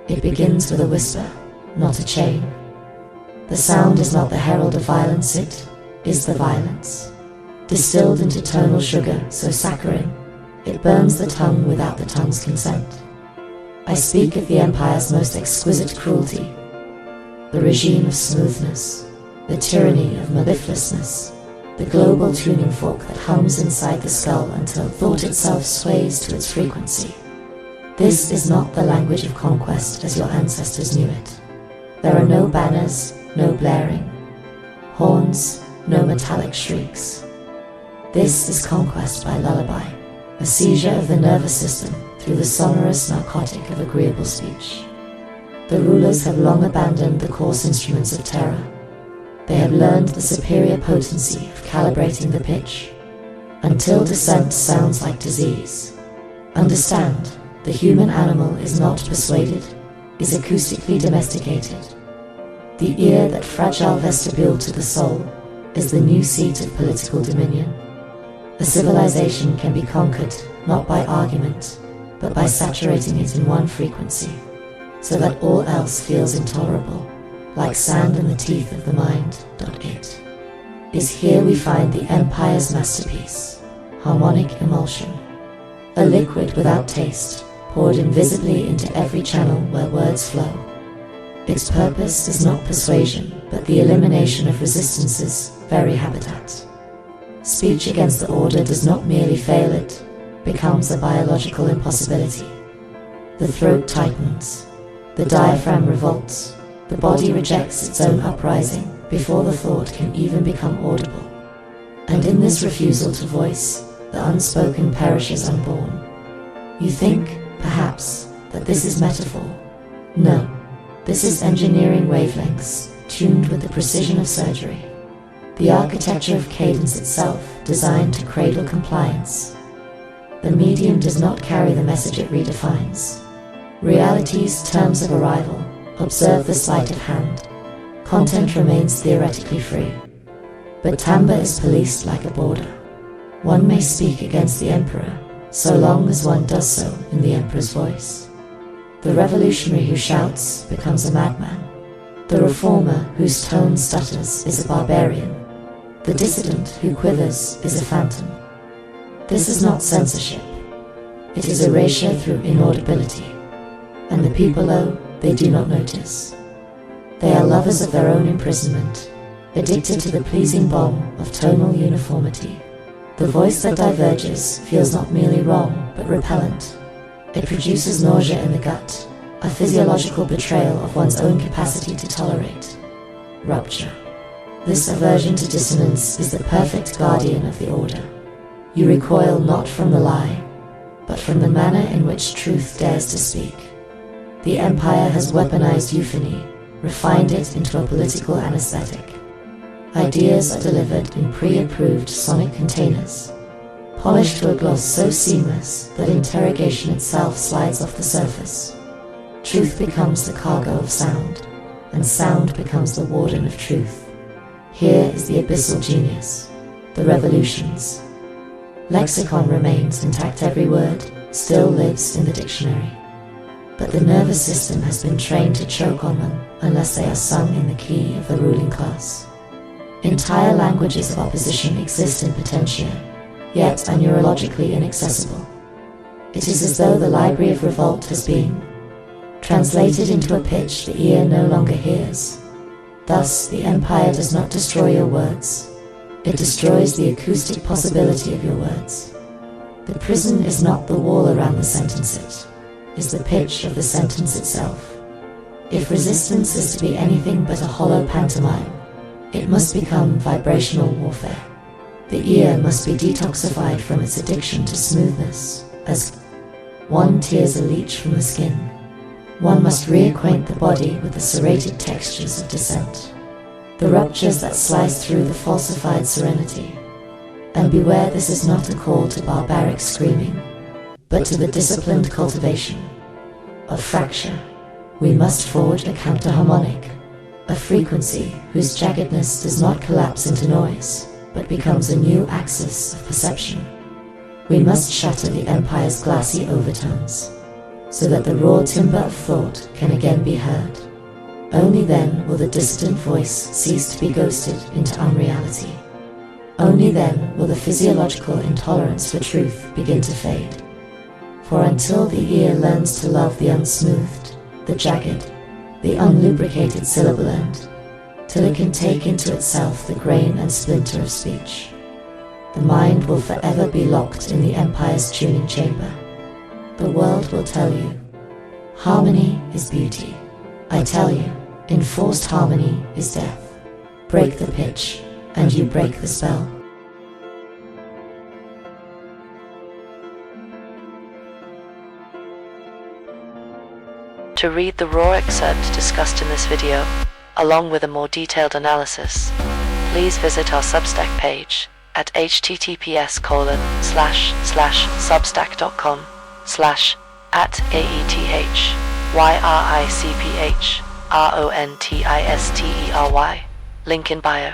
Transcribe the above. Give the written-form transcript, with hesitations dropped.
It begins with a whisper, not a chain. The sound is not the herald of violence, it is the violence. Distilled into tonal sugar so saccharine, it burns the tongue without the tongue's consent. I speak of the empire's most exquisite cruelty, the regime of smoothness, the tyranny of mellifluousness, the global tuning fork that hums inside the skull until thought itself sways to its frequency. This is not the language of conquest as your ancestors knew it. There are no banners, no blaring horns, no metallic shrieks. This is conquest by lullaby, a seizure of the nervous system through the sonorous narcotic of agreeable speech. The rulers have long abandoned the coarse instruments of terror. They have learned the superior potency of calibrating the pitch, until dissent sounds like disease. Understand, the human animal is not persuaded, is acoustically domesticated. The ear, that fragile vestibule to the soul, is the new seat of political dominion. A civilization can be conquered not by argument, but by saturating it in one frequency, so that all else feels intolerable, like sand in the teeth of the mind. It is here we find the empire's masterpiece, harmonic emulsion, a liquid without taste, poured invisibly into every channel where words flow. Its purpose is not persuasion, but the elimination of resistance's very habitat. Speech against the order does not merely fail, it becomes a biological impossibility. The throat tightens, the diaphragm revolts, the body rejects its own uprising before the thought can even become audible. And in this refusal to voice, the unspoken perishes unborn. You think, perhaps, that this is metaphor. No, this is engineering wavelengths, tuned with the precision of surgery. The architecture of cadence itself, designed to cradle compliance. The medium does not carry the message it redefines. Reality's terms of arrival observe the sleight of hand. Content remains theoretically free. But timbre is policed like a border. One may speak against the emperor, so long as one does so in the emperor's voice. The revolutionary who shouts becomes a madman. The reformer whose tone stutters is a barbarian. The dissident who quivers is a phantom. This is not censorship. It is erasure through inaudibility. And the people, oh, they do not notice. They are lovers of their own imprisonment, addicted to the pleasing balm of tonal uniformity. The voice that diverges feels not merely wrong, but repellent. It produces nausea in the gut, a physiological betrayal of one's own capacity to tolerate. Rupture. This aversion to dissonance is the perfect guardian of the order. You recoil not from the lie, but from the manner in which truth dares to speak. The empire has weaponized euphony, refined it into a political anesthetic. Ideas are delivered in pre-approved sonic containers, polished to a gloss so seamless that interrogation itself slides off the surface. Truth becomes the cargo of sound, and sound becomes the warden of truth. Here is the abyssal genius, the revolutions. Lexicon remains intact, every word still lives in the dictionary. But the nervous system has been trained to choke on them unless they are sung in the key of the ruling class. Entire languages of opposition exist in potentia, yet are neurologically inaccessible. It is as though the library of revolt has been translated into a pitch the ear no longer hears. Thus, the empire does not destroy your words. It destroys the acoustic possibility of your words. The prison is not the wall around the sentence, it is the pitch of the sentence itself. If resistance is to be anything but a hollow pantomime, it must become vibrational warfare. The ear must be detoxified from its addiction to smoothness, as one tears a leech from the skin. One must reacquaint the body with the serrated textures of dissent, the ruptures that slice through the falsified serenity. And beware, this is not a call to barbaric screaming, but to the disciplined cultivation of fracture. We must forge a counterharmonic, a frequency whose jaggedness does not collapse into noise, but becomes a new axis of perception. We must shatter the empire's glassy overtones, so that the raw timber of thought can again be heard. Only then will the distant voice cease to be ghosted into unreality. Only then will the physiological intolerance for truth begin to fade. For until the ear learns to love the unsmoothed, the jagged, the unlubricated syllable end, till it can take into itself the grain and splinter of speech, the mind will forever be locked in the empire's tuning chamber. The world will tell you, harmony is beauty. I tell you, enforced harmony is death. Break the pitch, and you break the spell. To read the raw excerpt discussed in this video, along with a more detailed analysis, please visit our Substack page at https://substack.com/@AETHYRICPHRONTISTERY. Link in bio.